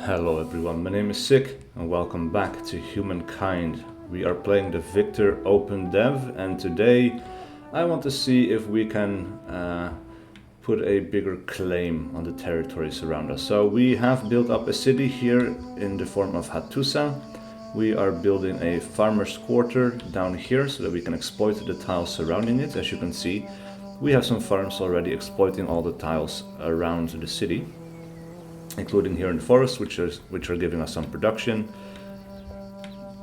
Hello everyone, my name is SiC and welcome back to Humankind. We are playing the Victor Opendev and today I want to see if we can put a bigger claim on the territories around us. So we have built up a city here in the form of Hattusa. We are building a farmer's quarter down here so that we can exploit the tiles surrounding it. As you can see, we have some farms already exploiting all the tiles around the city, including here in the forest, which are giving us some production.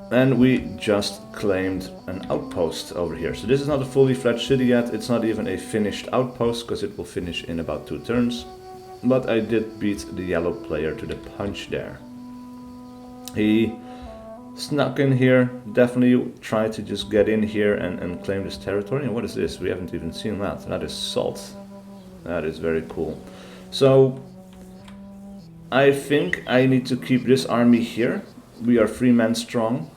And we just claimed an outpost over here. So this is not a fully fledged city yet. It's not even a finished outpost because it will finish in about 2 turns. But I did beat the yellow player to the punch there. He snuck in here, definitely tried to just get in here and claim this territory. And what is this? We haven't even seen that. That is salt. That is very cool. So I think I need to keep this army here. We are 3 men strong,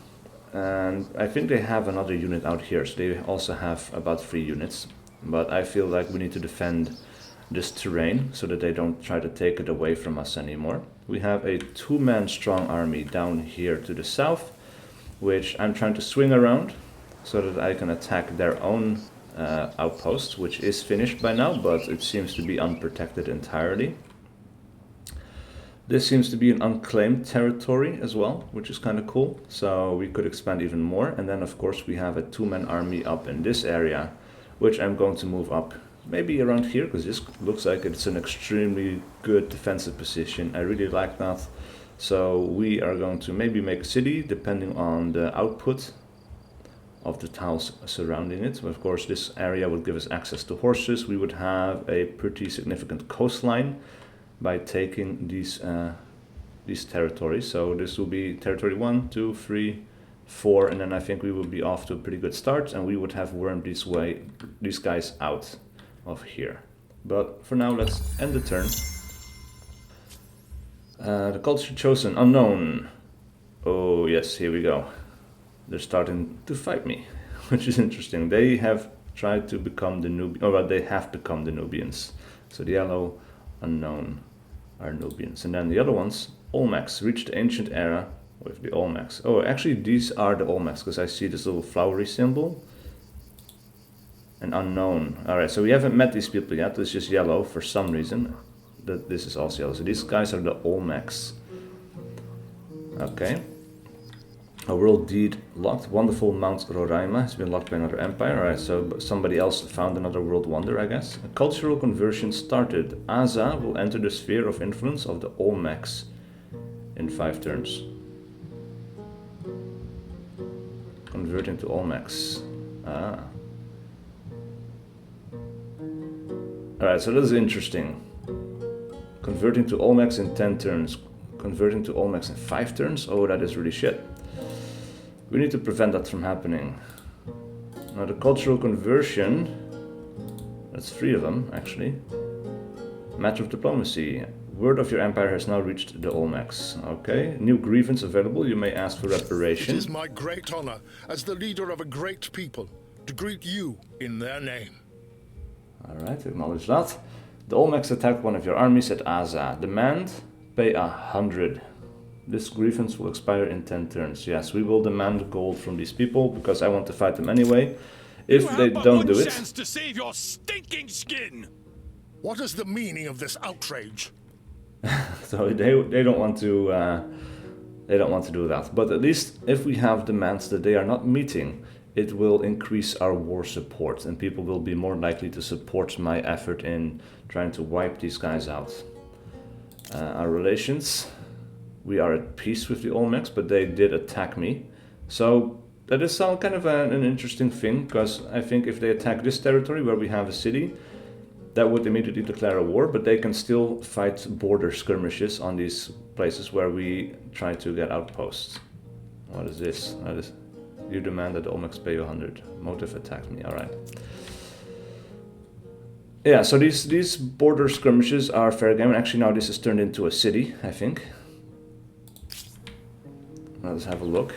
and I think they have another unit out here, so they also have about 3 units. But I feel like we need to defend this terrain so that they don't try to take it away from us anymore. We have a 2-man strong army down here to the south, which I'm trying to swing around so that I can attack their own outpost, which is finished by now, but it seems to be unprotected entirely. This seems to be an unclaimed territory as well, which is kind of cool. So we could expand even more. And then of course we have a 2-man army up in this area, which I'm going to move up maybe around here, because this looks like it's an extremely good defensive position. I really like that. So we are going to maybe make a city depending on the output of the tiles surrounding it. Of course this area would give us access to horses. We would have a pretty significant coastline by taking these territories. So this will be territory 1, 2, 3, 4, and then I think we will be off to a pretty good start, and we would have wormed these guys out of here. But for now, let's end the turn. The culture chosen, unknown. Oh yes, here we go. They're starting to fight me, which is interesting. They have tried to become the Nubians, or well, they have become the Nubians. So the yellow, unknown, are Nubians. And then the other ones, Olmecs, reached the ancient era with the Olmecs. Oh, actually these are the Olmecs, because I see this little flowery symbol. And unknown. Alright, so we haven't met these people yet. This is just yellow for some reason. This is also yellow. So these guys are the Olmecs. Okay. A world deed locked. Wonderful Mount Roraima has been locked by another empire. Alright, so somebody else found another world wonder, I guess. A cultural conversion started. Aza will enter the sphere of influence of the Olmecs in 5 turns. Converting to Olmecs. Ah. Alright, so this is interesting. Converting to Olmecs in 10 turns. Converting to Olmecs in 5 turns? Oh, that is really shit. We need to prevent that from happening. Now the cultural conversion, that's 3 of them actually. Matter of diplomacy. Word of your empire has now reached the Olmecs. Okay, new grievance available. You may ask for reparation. It is my great honor as the leader of a great people to greet you in their name. Alright, acknowledge that. The Olmecs attacked one of your armies at Aza. Demand, pay 100. This grievance will expire in 10 turns. Yes, we will demand gold from these people because I want to fight them anyway. If they don't do it, to save your stinking skin. What is the meaning of this outrage? so they don't want to do that. But at least if we have demands that they are not meeting, it will increase our war support, and people will be more likely to support my effort in trying to wipe these guys out. Our relations. We are at peace with the Olmecs, but they did attack me. So that is some kind of an interesting thing, because I think if they attack this territory where we have a city, that would immediately declare a war, but they can still fight border skirmishes on these places where we try to get outposts. What is this? You demand that the Olmecs pay you 100. Motive attacked me, alright. Yeah, so these border skirmishes are fair game, and actually now this is turned into a city, I think. Let's have a look.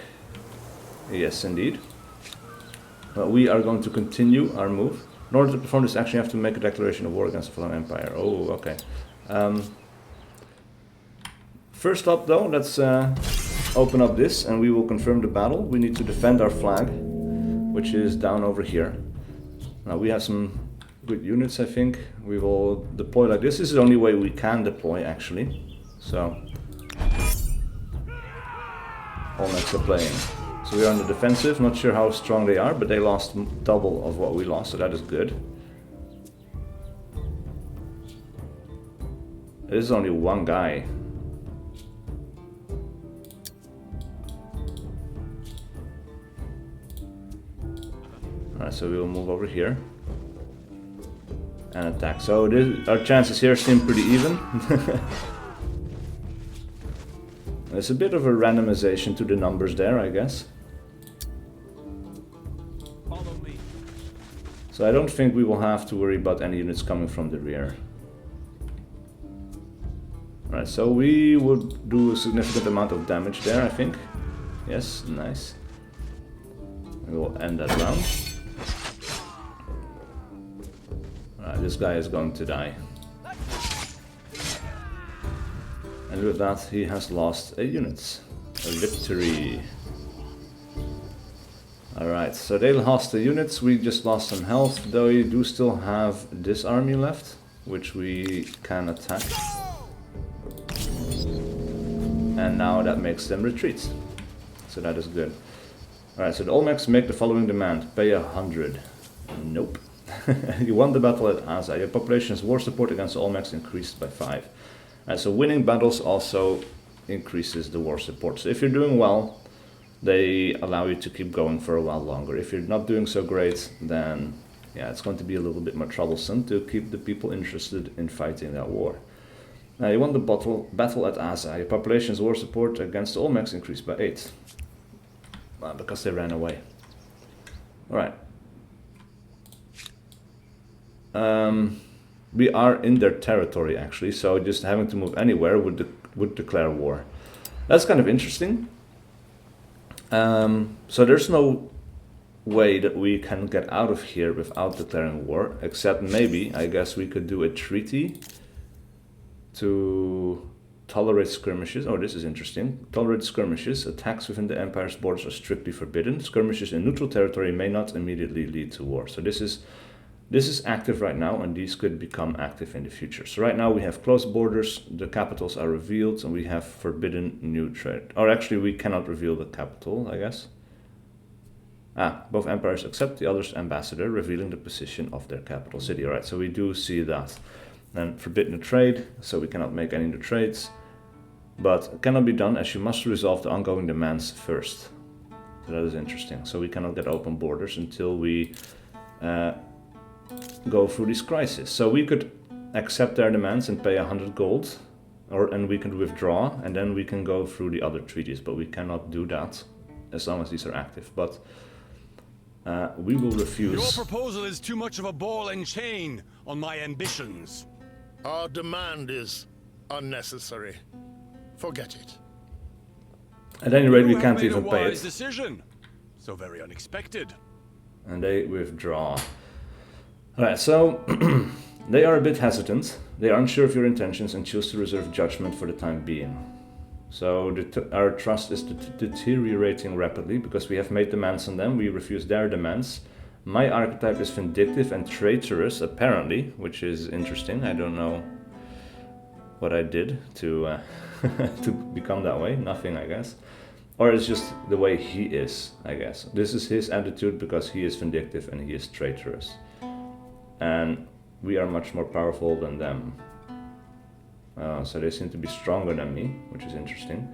Yes, indeed. Well, we are going to continue our move. In order to perform this action, you have to make a declaration of war against the fallen empire. Oh, okay. First up though, let's open up this and we will confirm the battle. We need to defend our flag, which is down over here. Now we have some good units, I think. We will deploy like this. This is the only way we can deploy, actually. So, Olmecs are playing. So we are on the defensive. Not sure how strong they are, but they lost double of what we lost, so that is good. This is only one guy. Alright, so we will move over here and attack. So our chances here seem pretty even. There's a bit of a randomization to the numbers there, I guess. Follow me. So I don't think we will have to worry about any units coming from the rear. Alright, so we would do a significant amount of damage there, I think. Yes, nice. We will end that round. Alright, this guy is going to die. And with that, he has lost a unit. A victory. Alright, so they lost the units, we just lost some health, though we do still have this army left, which we can attack. And now that makes them retreat. So that is good. Alright, so the Olmecs make the following demand. Pay 100. Nope. You won the battle at Aza. Your population's war support against the Olmecs increased by 5. And so winning battles also increases the war support. So if you're doing well, they allow you to keep going for a while longer. If you're not doing so great, then yeah, it's going to be a little bit more troublesome to keep the people interested in fighting that war. Now you won the battle at Aza. Your population's war support against the Olmecs increased by 8. Well, because they ran away. Alright. We are in their territory actually, so just having to move anywhere would declare war. That's kind of interesting. So there's no way that we can get out of here without declaring war, except maybe, I guess we could do a treaty to tolerate skirmishes. Oh, this is interesting. Tolerate skirmishes. Attacks within the Empire's borders are strictly forbidden. Skirmishes in neutral territory may not immediately lead to war. So this is active right now, and these could become active in the future. So right now we have closed borders, the capitals are revealed, and we have forbidden new trade. Or actually we cannot reveal the capital, I guess. Both empires accept the other's ambassador, revealing the position of their capital city. Alright, so we do see that. Then forbidden trade, so we cannot make any new trades. But it cannot be done as you must resolve the ongoing demands first. So that is interesting. So we cannot get open borders until we go through this crisis. So we could accept their demands and pay 100 gold, and we can withdraw, and then we can go through the other treaties, but we cannot do that as long as these are active. But we will refuse. Your proposal is too much of a ball and chain on my ambitions. Our demand is unnecessary. Forget it. At any rate, we You can't have made even a pay wise it. decision. So very unexpected. And they withdraw. Alright, so they are a bit hesitant. They are unsure of your intentions and choose to reserve judgment for the time being. So our trust is deteriorating rapidly because we have made demands on them. We refuse their demands. My archetype is vindictive and traitorous, apparently, which is interesting. I don't know what I did to to become that way. Nothing, I guess. Or it's just the way he is, I guess. This is his attitude because he is vindictive and he is traitorous. And we are much more powerful than them. So they seem to be stronger than me, which is interesting.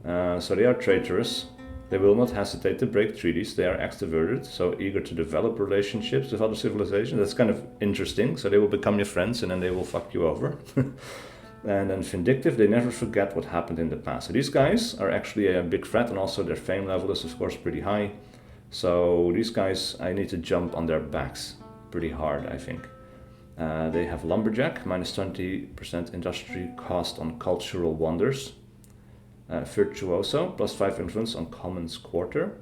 So they are traitorous. They will not hesitate to break treaties. They are extroverted, so eager to develop relationships with other civilizations. That's kind of interesting. So they will become your friends and then they will fuck you over. And then vindictive, they never forget what happened in the past. So these guys are actually a big threat, and also their fame level is of course pretty high. So these guys, I need to jump on their backs pretty hard, I think. They have lumberjack, minus 20% industry cost on cultural wonders. Virtuoso, plus 5 influence on commons quarter.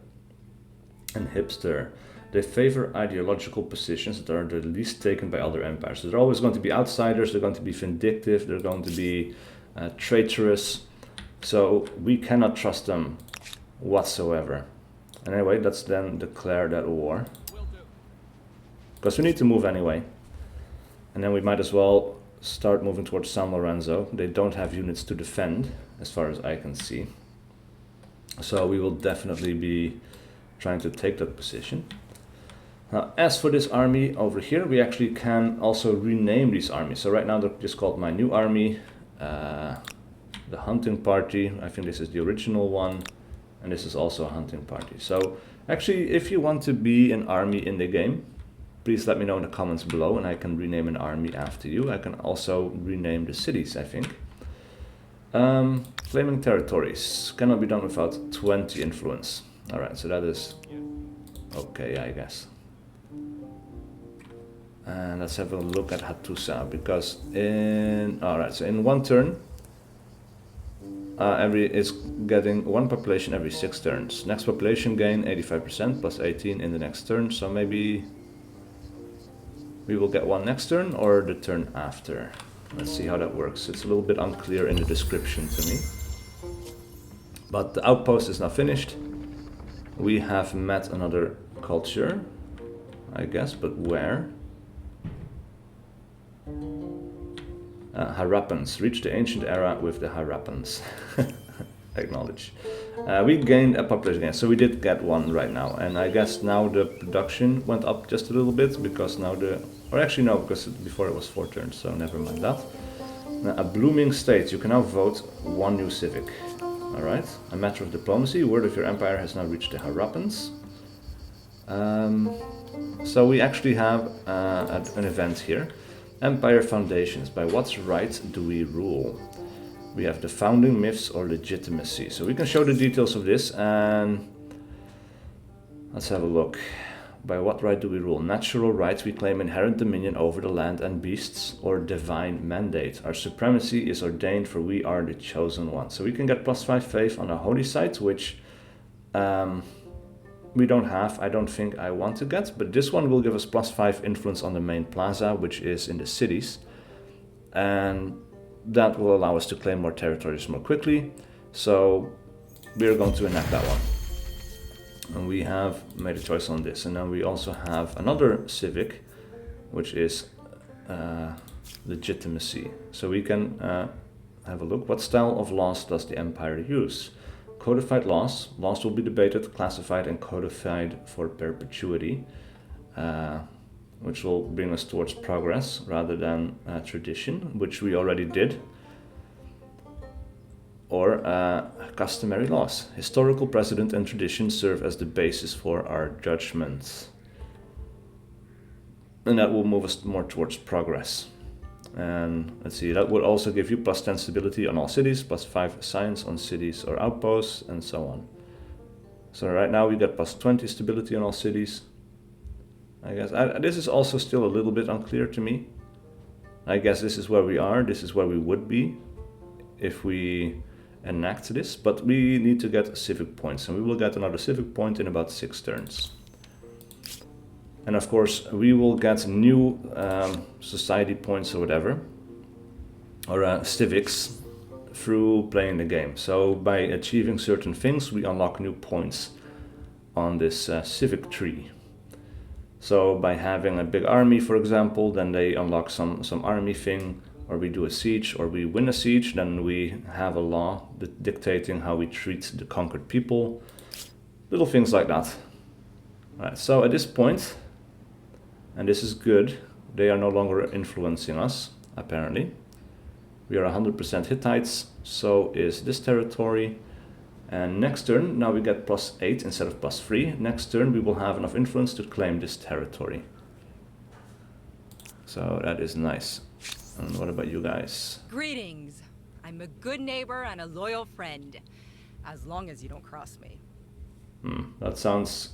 And hipster. They favor ideological positions that are the least taken by other empires. So they're always going to be outsiders, they're going to be vindictive, they're going to be traitorous. So we cannot trust them whatsoever. And anyway, let's then declare that war. Because we need to move anyway. And then we might as well start moving towards San Lorenzo. They don't have units to defend, as far as I can see. So we will definitely be trying to take that position. Now, as for this army over here, we actually can also rename these armies. So right now they're just called my new army, the hunting party. I think this is the original one, and this is also a hunting party. So actually, if you want to be an army in the game, please let me know in the comments below, and I can rename an army after you. I can also rename the cities, I think. Claiming territories cannot be done without 20 influence. Alright, so that is okay, I guess. And let's have a look at Hattusa, because alright, so in one turn, is getting one population every 6 turns. Next population gain 85% plus 18 in the next turn, so maybe we will get one next turn or the turn after. Let's see how that works. It's a little bit unclear in the description to me. But the outpost is now finished. We have met another culture, I guess, but where? Harappans. Reach the ancient era with the Harappans. Acknowledge. We gained a population gain, so we did get one right now. And I guess now the production went up just a little bit, because now or actually no, because before it was 4 turns, so never mind that. Now, a blooming state. You can now vote one new civic. Alright. A matter of diplomacy. Word of your empire has now reached the Harappans. So we actually have an event here. Empire foundations. By what right do we rule? We have the founding myths or legitimacy. So we can show the details of this, and let's have a look. By what right do we rule? Natural rights. We claim inherent dominion over the land and beasts, or divine mandate. Our supremacy is ordained, for we are the chosen one. So we can get +5 faith on a holy site, which we don't have. I don't think I want to get, but this one will give us +5 influence on the main plaza, which is in the cities, and that will allow us to claim more territories more quickly. So we're going to enact that one. And we have made a choice on this. And then we also have another civic, which is legitimacy. So we can have a look. What style of laws does the empire use? Codified laws. Laws will be debated, classified, and codified for perpetuity, which will bring us towards progress rather than tradition, which we already did. Or customary laws. Historical precedent and tradition serve as the basis for our judgments. And that will move us more towards progress. And let's see, that would also give you +10 stability on all cities, +5 science on cities or outposts, and so on. So right now we get +20 stability on all cities. I guess this is also still a little bit unclear to me. I guess this is where we are, this is where we would be if we enact this, but we need to get civic points, and we will get another civic point in about 6 turns. And of course we will get new society points or whatever, or civics, through playing the game. So by achieving certain things we unlock new points on this civic tree. So by having a big army, for example, then they unlock some army thing, or we do a siege, or we win a siege, then we have a law dictating how we treat the conquered people. Little things like that. Alright, so at this point, and this is good, they are no longer influencing us, apparently. We are 100% Hittites, so is this territory. And next turn, now we get +8 instead of +3. Next turn we will have enough influence to claim this territory. So that is nice. And what about you guys? Greetings. I'm a good neighbor and a loyal friend, as long as you don't cross me. That sounds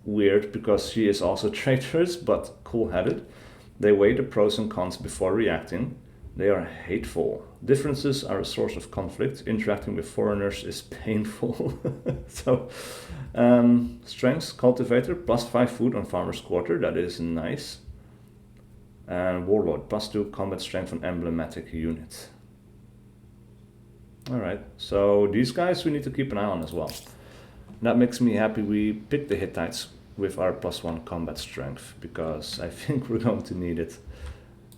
weird, because she is also traitorous, but cool-headed. They weigh the pros and cons before reacting. They are hateful. Differences are a source of conflict. Interacting with foreigners is painful. So, strengths, cultivator, +5 food on farmer's quarter. That is nice. And warlord, +2 combat strength on emblematic unit. Alright, so these guys we need to keep an eye on as well. That makes me happy we picked the Hittites with our +1 combat strength, because I think we're going to need it.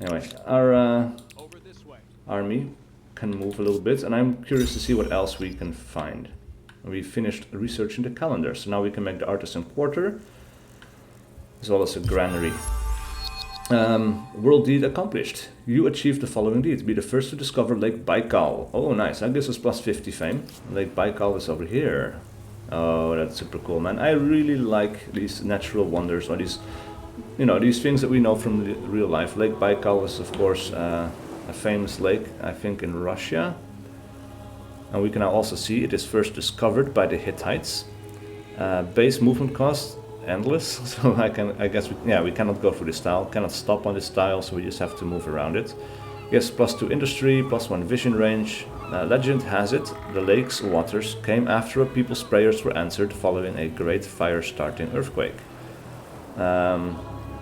Anyway, our army can move a little bit, and I'm curious to see what else we can find. We finished researching the calendar, so now we can make the artisan quarter, as well as a granary. World deed accomplished. You achieved the following deed. Be the first to discover Lake Baikal. Oh, nice. That gives us +50 fame. Lake Baikal is over here. Oh, that's super cool, man. I really like these natural wonders, or these, you know, these things that we know from real life. Lake Baikal is, of course, a famous lake, I think, in Russia. And we can now also see it is first discovered by the Hittites. Base movement cost, endless. So I guess, we cannot go through this tile, cannot stop on this tile, so we just have to move around it. Yes, +2 industry, +1 vision range. Legend has it, the lake's waters came after a people's prayers were answered following a great fire-starting earthquake.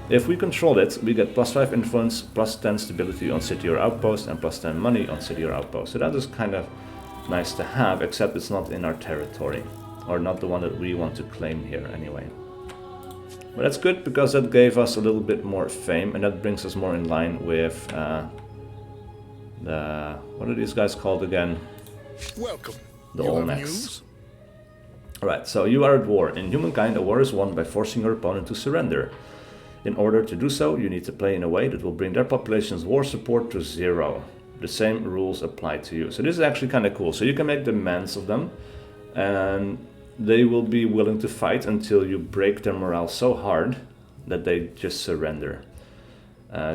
If we control it, we get +5 influence, +10 stability on city or outpost, and +10 money on city or outpost. So that is kind of nice to have, except it's not in our territory, or not the one that we want to claim here anyway. But that's good, because that gave us a little bit more fame, and that brings us more in line with what are these guys called again? Welcome. The You have Olmecs. news? Alright, so you are at war. In Humankind, a war is won by forcing your opponent to surrender. In order to do so, you need to play in a way that will bring their population's war support to 0. The same rules apply to you. So this is actually kind of cool. So you can make demands of them, and they will be willing to fight until you break their morale so hard that they just surrender.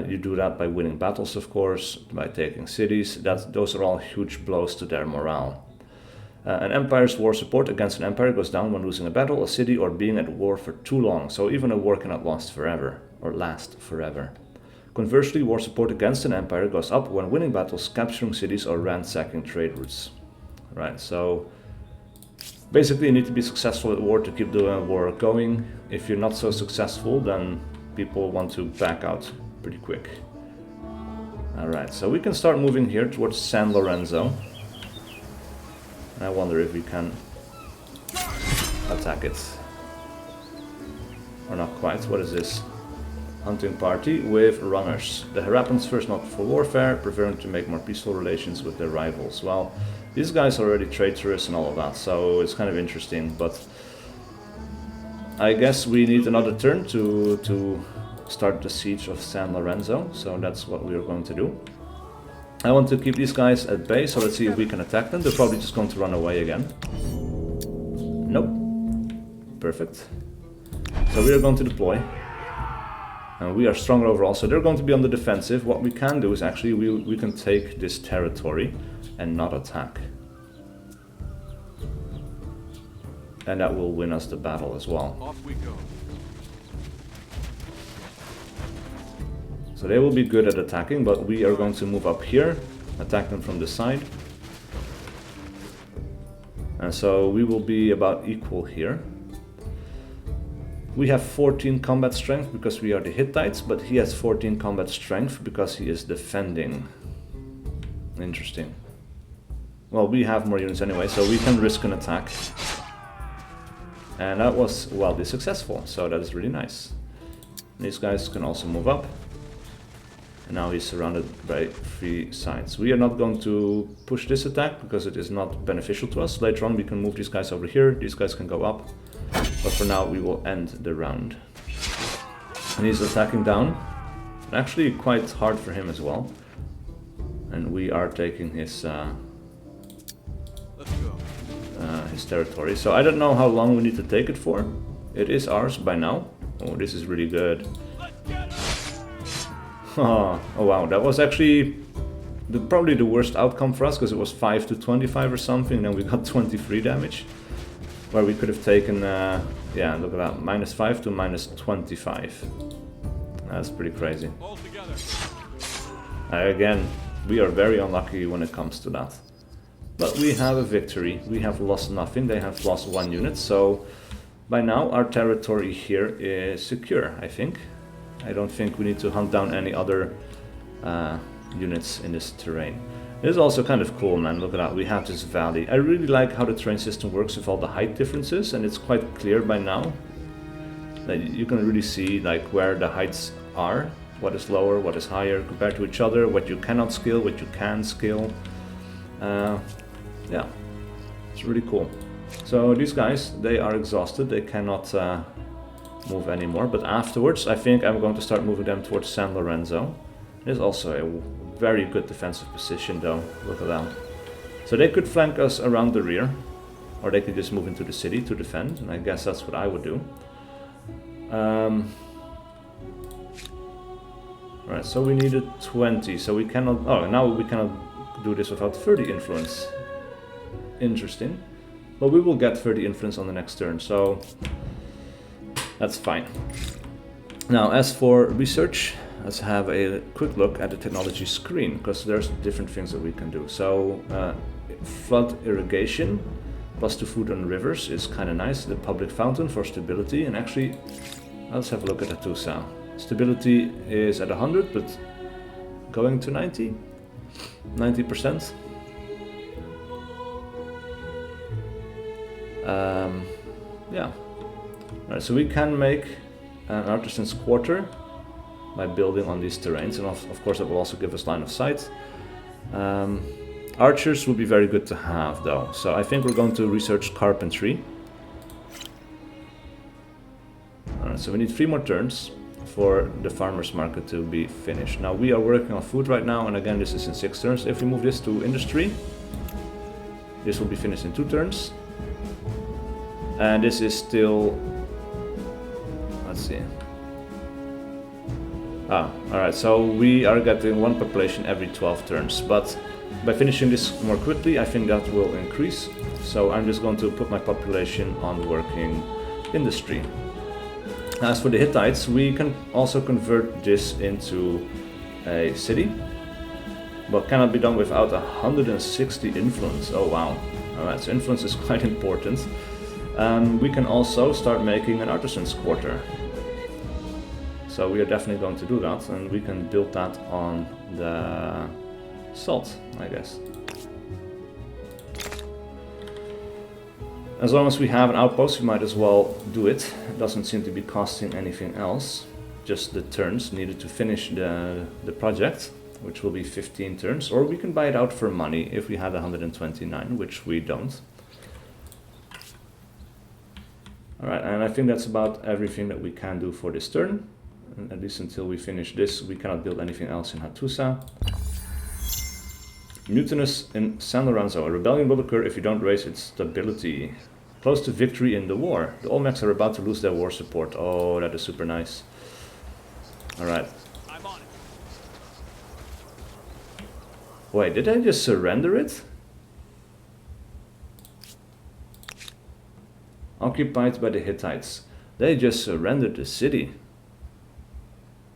You do that by winning battles, of course, by taking cities. Those are all huge blows to their morale. An empire's war support against an empire goes down when losing a battle, a city, or being at war for too long. So even a war cannot last forever, or last forever. Conversely, war support against an empire goes up when winning battles, capturing cities, or ransacking trade routes. Right, so basically you need to be successful at war to keep the war going. If you're not so successful, then people want to back out pretty quick. Alright, so we can start moving here towards San Lorenzo. I wonder if we can attack it. Or not quite. What is this? Hunting party with runners. The Harappans first not for warfare, preferring to make more peaceful relations with their rivals. Well, these guys are already traitorous and all of that, so it's kind of interesting, but I guess we need another turn to start the siege of San Lorenzo, so that's what we're going to do. I want to keep these guys at bay, so let's see if we can attack them. They're probably just going to run away again. Nope. Perfect. So we are going to deploy. And we are stronger overall, so they're going to be on the defensive. What we can do is actually we can take this territory and not attack. And that will win us the battle as well. Off we go. So they will be good at attacking, but we are going to move up here, attack them from the side. And so we will be about equal here. We have 14 combat strength because we are the Hittites, but he has 14 combat strength because he is defending. Interesting. Well, we have more units anyway, so we can risk an attack. And that was wildly successful, so that is really nice. These guys can also move up. And now he's surrounded by 3 sides. We are not going to push this attack because it is not beneficial to us. Later on we can move these guys over here, these guys can go up. But for now we will end the round. And he's attacking down. Actually quite hard for him as well. And we are taking his his territory. So I don't know how long we need to take it for. It is ours by now. Oh, this is really good. Oh wow, that was actually probably the worst outcome for us, because it was 5 to 25 or something, and then we got 23 damage. Where we could have taken, yeah, look at that, -5 to -25. That's pretty crazy. Again, we are very unlucky when it comes to that. But we have a victory. We have lost nothing, they have lost 1 unit, so by now our territory here is secure, I think. I don't think we need to hunt down any other units in this terrain. It is also kind of cool, man. Look at that. We have this valley. I really like how the terrain system works with all the height differences, and it's quite clear by now that you can really see like where the heights are, what is lower, what is higher compared to each other, what you cannot scale, what you can scale. Yeah, it's really cool. So these guys, they are exhausted. They cannot move anymore, but afterwards I think I'm going to start moving them towards San Lorenzo. It is also a very good defensive position though, look at that. So they could flank us around the rear, or they could just move into the city to defend, and I guess that's what I would do. Right, so we needed 20, so we cannot, oh, now we cannot do this without 30 influence. Interesting. But we will get 30 influence on the next turn, so that's fine. Now, as for research, let's have a quick look at the technology screen, because there's different things that we can do. So, flood irrigation, plus 2 food on rivers is kind of nice. The public fountain for stability, and actually, let's have a look at Atusa. Stability is at 100, but going to 90? 90%. Yeah. Alright, so we can make an artisan's quarter by building on these terrains, and of course that will also give us line of sight. Archers would be very good to have though, so I think we're going to research carpentry. Alright, so we need 3 more turns for the farmer's market to be finished. Now we are working on food right now, and again this is in 6 turns. If we move this to industry, this will be finished in 2 turns. And this is still, let's see. Alright, so we are getting 1 population every 12 turns, but by finishing this more quickly, I think that will increase. So I'm just going to put my population on working industry. As for the Hittites, we can also convert this into a city, but cannot be done without 160 influence. Oh wow. Alright, so influence is quite important. We can also start making an artisan's quarter. So we are definitely going to do that, and we can build that on the salt, I guess. As long as we have an outpost, we might as well do it. It doesn't seem to be costing anything else, just the turns needed to finish the project, which will be 15 turns, or we can buy it out for money if we had 129, which we don't. Alright, and I think that's about everything that we can do for this turn. And at least until we finish this, we cannot build anything else in Hattusa. Mutinous in San Lorenzo. A rebellion will occur if you don't raise its stability. Close to victory in the war. The Olmecs are about to lose their war support. Oh, that is super nice. Alright. I'm on it. Wait, did I just surrender it? Occupied by the Hittites. They just surrendered the city.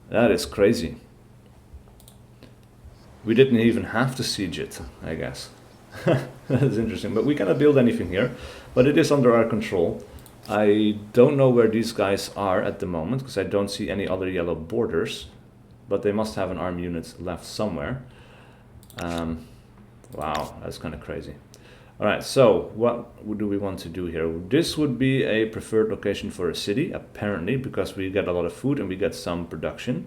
That is crazy. We didn't even have to siege it, I guess. That is interesting, but we cannot build anything here. But it is under our control. I don't know where these guys are at the moment, because I don't see any other yellow borders. But they must have an armed unit left somewhere. Wow, that's kind of crazy. Alright, so what do we want to do here? This would be a preferred location for a city, apparently, because we get a lot of food and we get some production.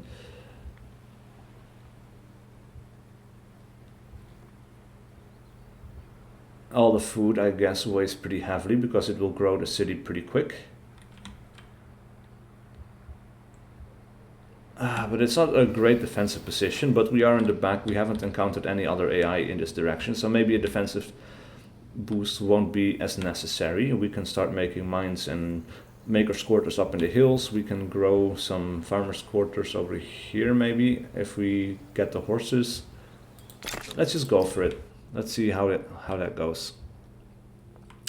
All the food, I guess, weighs pretty heavily because it will grow the city pretty quick. But it's not a great defensive position, but we are in the back. We haven't encountered any other AI in this direction, so maybe a defensive boost won't be as necessary. We can start making mines and makers quarters up in the hills. We can grow some farmers quarters over here maybe if we get the horses. Let's just go for it. Let's see how that goes.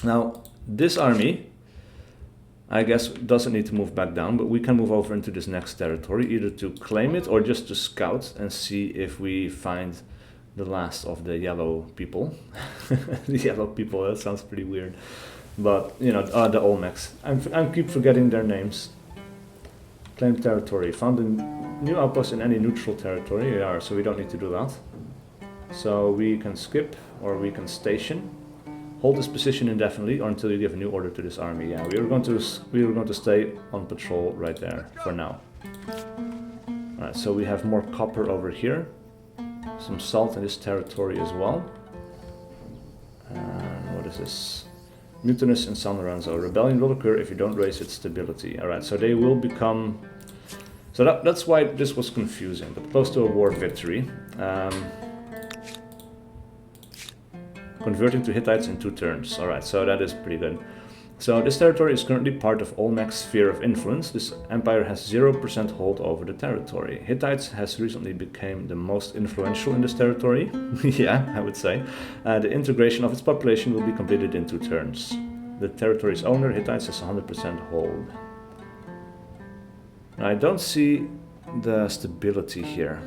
Now this army, I guess, doesn't need to move back down, but we can move over into this next territory either to claim it or just to scout and see if we find the last of the yellow people. The yellow people, that sounds pretty weird. But, you know, the Olmecs. I keep forgetting their names. Claim territory. Found a new outpost in any neutral territory. Yeah, so we don't need to do that. So we can skip or we can station. Hold this position indefinitely or until you give a new order to this army. Yeah, we were going to stay on patrol right there for now. Alright, so we have more copper over here. Some salt in this territory as well. And what is this? Mutinous in San Lorenzo. Rebellion will occur if you don't raise its stability. Alright, so they will become... So that's why this was confusing, but close to a war victory. Converting to Hittites in 2 turns. Alright, so that is pretty good. So this territory is currently part of Olmecs' sphere of influence. This empire has 0% hold over the territory. Hittites has recently become the most influential in this territory. Yeah, I would say. The integration of its population will be completed in 2 turns. The territory's owner, Hittites, has 100% hold. Now, I don't see the stability here,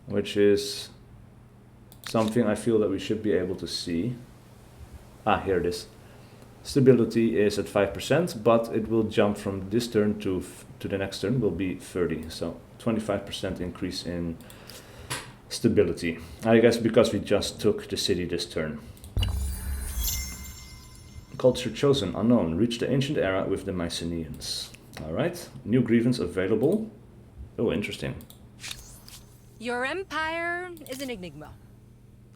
which is something I feel that we should be able to see. Ah, here it is. Stability is at 5%, but it will jump from this turn to the next turn will be 30. So 25% increase in stability. I guess because we just took the city this turn. Culture chosen, unknown. Reach the ancient era with the Mycenaeans. Alright, new grievance available. Oh, interesting. Your empire is an enigma.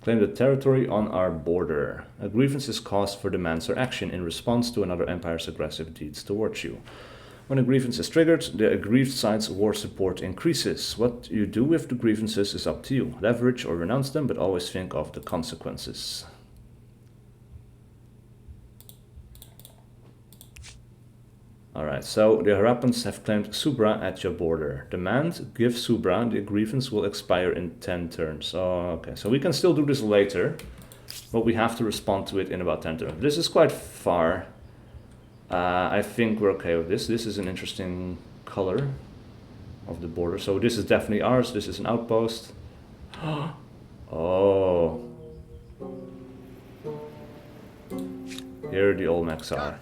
Claim the territory on our border. A grievance is caused for demands or action in response to another empire's aggressive deeds towards you. When a grievance is triggered, the aggrieved side's war support increases. What you do with the grievances is up to you. Leverage or renounce them, but always think of the consequences. Alright, so the Harappans have claimed Subra at your border. Demand, give Subra, the grievance will expire in 10 turns. Oh, okay, so we can still do this later, but we have to respond to it in about 10 turns. This is quite far. I think we're okay with this. This is an interesting color of the border. So this is definitely ours. This is an outpost. Oh. Here the Olmecs are.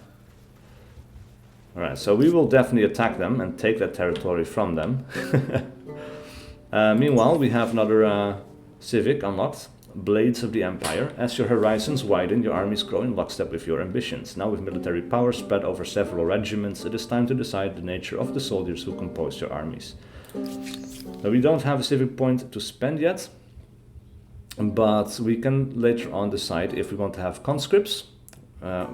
Alright, so we will definitely attack them and take that territory from them. Meanwhile, we have another civic unlocked. Blades of the Empire. As your horizons widen, your armies grow in lockstep with your ambitions. Now with military power spread over several regiments, it is time to decide the nature of the soldiers who compose your armies. Now, we don't have a civic point to spend yet, but we can later on decide if we want to have conscripts.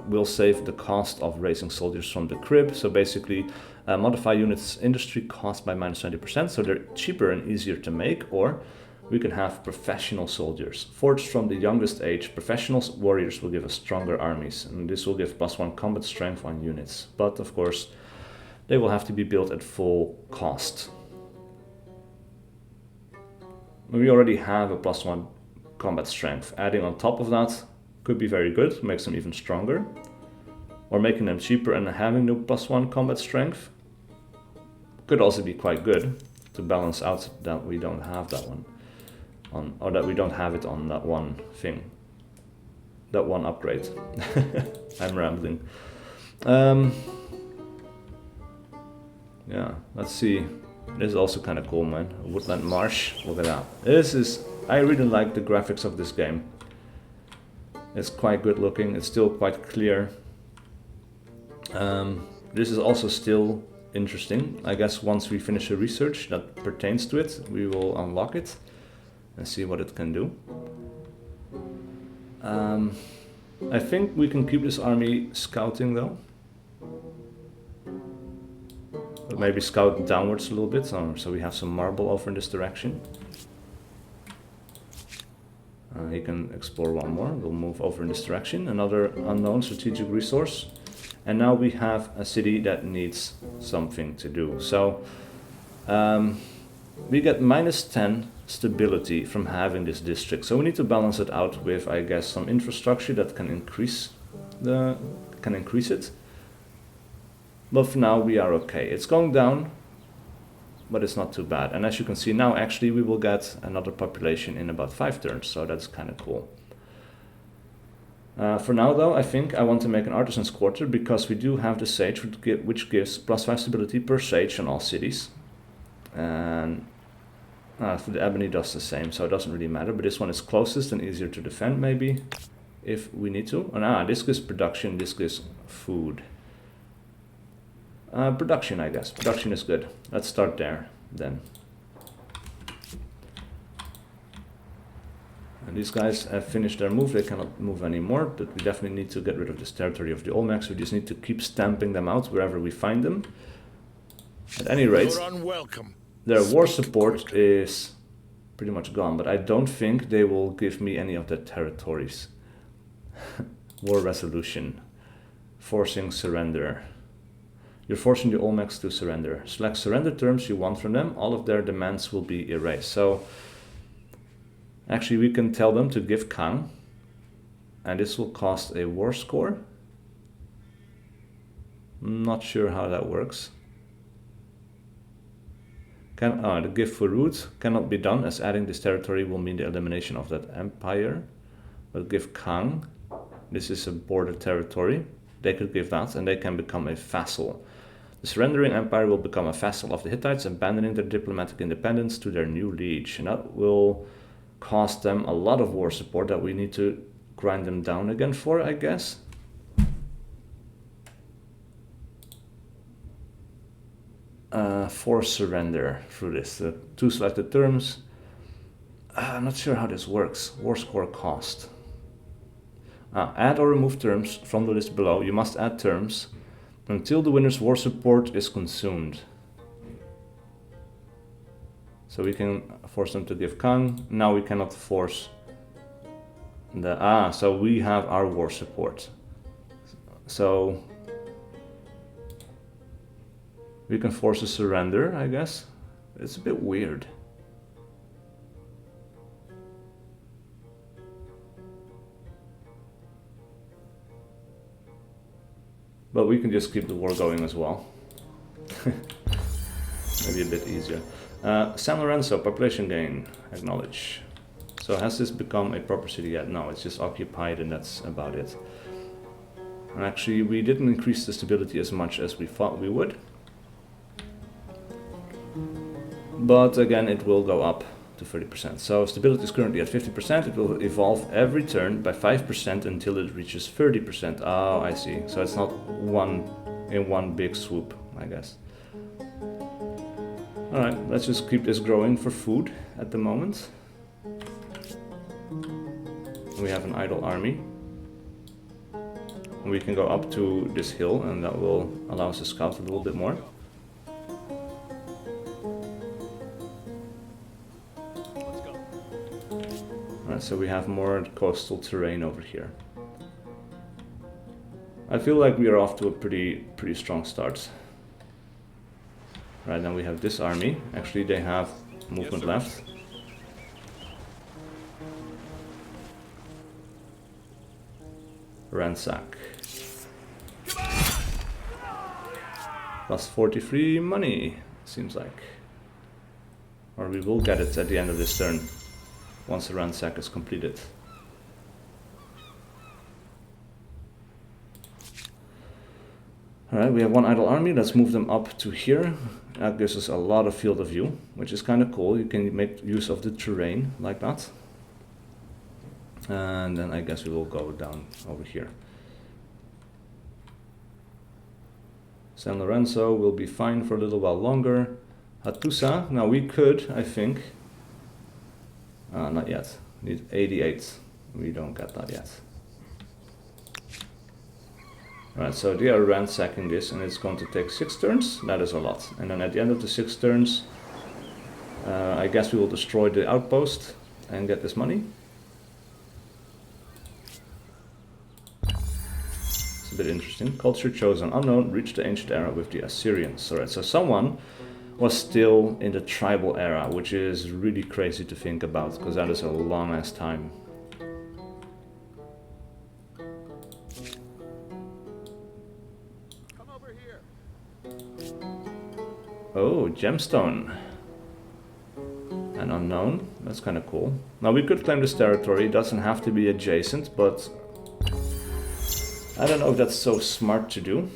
We'll save the cost of raising soldiers from the crib, so basically modify units industry cost by minus 20%, so they're cheaper and easier to make, or we can have professional soldiers. Forged from the youngest age, professional warriors will give us stronger armies, and this will give +1 combat strength on units, but of course they will have to be built at full cost. We already have a +1 combat strength. Adding on top of that could be very good, makes them even stronger. Or making them cheaper and having the +1 combat strength could also be quite good to balance out that we don't have that one on, or that we don't have it on that one thing, that one upgrade. I'm rambling. Yeah, let's see. This is also kind of cool, man. Woodland Marsh. Look at that. I really like the graphics of this game. It's quite good looking, it's still quite clear. This is also still interesting. I guess once we finish the research that pertains to it, we will unlock it and see what it can do. I think we can keep this army scouting though. But maybe scout downwards a little bit, so we have some marble over in this direction. He can explore one more. We'll move over in this direction. Another unknown strategic resource. And now we have a city that needs something to do. So we get -10 stability from having this district. So we need to balance it out with, I guess, some infrastructure that can increase it. But for now we are okay. It's going down, but it's not too bad. And as you can see now, actually we will get another population in about 5 turns, so that's kind of cool. For now though, I think I want to make an artisan's quarter, because we do have the sage, which gives +5 stability per sage on all cities. And for the ebony does the same, so it doesn't really matter. But this one is closest and easier to defend, maybe, if we need to. And this gives production, this gives food. Production, I guess. Production is good. Let's start there, then. And these guys have finished their move. They cannot move anymore, but we definitely need to get rid of this territory of the Olmecs. We just need to keep stamping them out wherever we find them. At any rate, You're unwelcome. their war support is pretty much gone, but I don't think they will give me any of their territories. War resolution. Forcing surrender. You're forcing the Olmecs to surrender. Select surrender terms you want from them. All of their demands will be erased. So actually we can tell them to give Kang, and this will cost a war score. Not sure how that works. The gift for root cannot be done, as adding this territory will mean the elimination of that empire. But give Kang, this is a border territory. They could give that, and they can become a vassal. The surrendering empire will become a vassal of the Hittites, abandoning their diplomatic independence to their new liege. And that will cost them a lot of war support that we need to grind them down again for, I guess. Force surrender through this. Two selected terms. I'm not sure how this works. War score cost. Add or remove terms from the list below. You must add terms until the winner's war support is consumed. So we can force them to give Kang. Now we cannot force the... so we have our war support. So we can force a surrender, I guess. It's a bit weird. But we can just keep the war going as well. Maybe a bit easier. San Lorenzo, population gain, acknowledge. So has this become a proper city yet? No, it's just occupied and that's about it. And actually we didn't increase the stability as much as we thought we would. But again, it will go up to 30%. So stability is currently at 50%. It will evolve every turn by 5% until it reaches 30%. Oh, I see. So it's not one big swoop, I guess. Alright, let's just keep this growing for food at the moment. We have an idle army. We can go up to this hill and that will allow us to scout a little bit more. So we have more coastal terrain over here. I feel like we are off to a pretty strong start. Right, now we have this army. Actually, they have movement left. Ransack. Plus 43 money, seems like. Or we will get it at the end of this turn. Once the ransack is completed. Alright, we have one idle army. Let's move them up to here. That gives us a lot of field of view, which is kind of cool. You can make use of the terrain like that. And then I guess we will go down over here. San Lorenzo will be fine for a little while longer. Hattusa, now we could, I think. Not yet. Need 88. We don't get that yet. Alright, so they are ransacking this and it's going to take 6 turns. That is a lot. And then at the end of the 6 turns, I guess we will destroy the outpost and get this money. It's a bit interesting. Culture chosen unknown, reached the ancient era with the Assyrians. Alright, so someone was still in the tribal era, which is really crazy to think about, because that is a long ass time. Come over here. Oh, gemstone. An unknown, that's kind of cool. Now we could claim this territory, it doesn't have to be adjacent, but I don't know if that's so smart to do.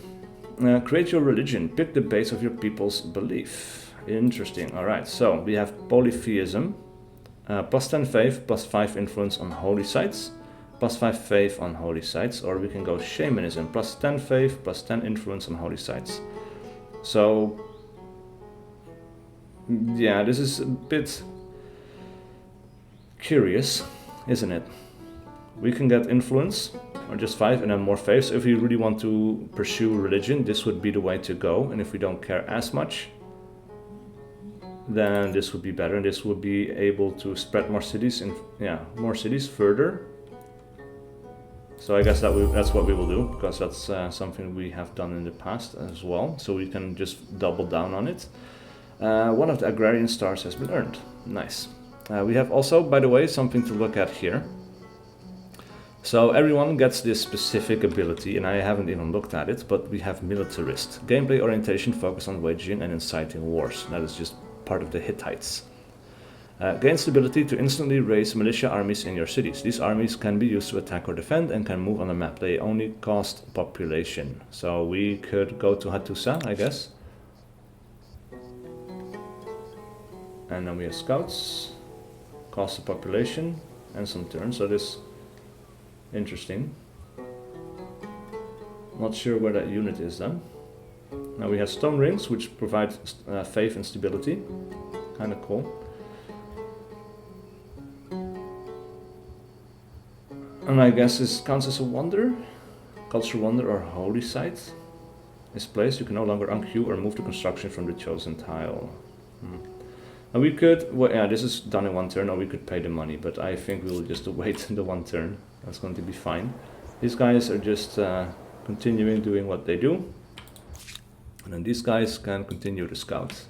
Create your religion. Pick the base of your people's belief. Interesting. Alright, so we have polytheism. Plus 10 faith, plus 5 influence on holy sites. Plus 5 faith on holy sites. Or we can go shamanism. Plus 10 faith, plus 10 influence on holy sites. So, yeah, this is a bit curious, isn't it? We can get influence, or just 5, and then more faith. So if we really want to pursue religion, this would be the way to go. And if we don't care as much, then this would be better. And this would be able to spread more cities, and more cities further. So I guess that's what we will do, because that's something we have done in the past as well. So we can just double down on it. One of the agrarian stars has been earned. Nice. We have also, by the way, something to look at here. So everyone gets this specific ability, and I haven't even looked at it, but we have militarist. Gameplay orientation focused on waging and inciting wars. That is just part of the Hittites. Gains the ability to instantly raise militia armies in your cities. These armies can be used to attack or defend and can move on the map. They only cost population. So we could go to Hattusa, I guess. And then we have scouts. Cost of population and some turns. So this interesting. Not sure where that unit is then. Now we have stone rings, which provide faith and stability. Kind of cool. And I guess this counts as a wonder, cultural wonder or holy site. This place you can no longer unqueue or move the construction from the chosen tile. And we could, well, yeah, this is done in one turn, or we could pay the money, but I think we'll just wait the one turn. That's going to be fine. These guys are just continuing doing what they do. And then these guys can continue to scout.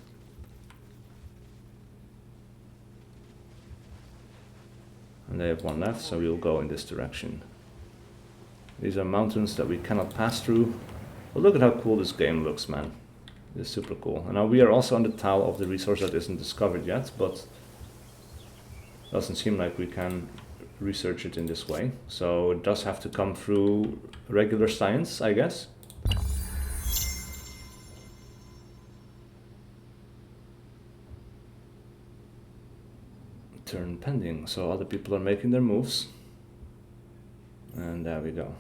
And they have one left, so we'll go in this direction. These are mountains that we cannot pass through. But look at how cool this game looks, man. It's super cool. And now we are also on the tile of the resource that isn't discovered yet, but doesn't seem like we can research it in this way. So it does have to come through regular science, I guess. Turn pending, so other people are making their moves. And there we go.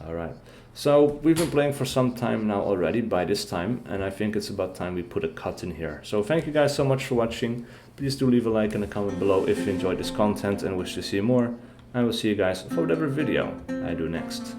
Alright, so we've been playing for some time now already by this time, and I think it's about time we put a cut in here. So thank you guys so much for watching. Please do leave a like and a comment below if you enjoyed this content and wish to see more. I will see you guys for whatever video I do next.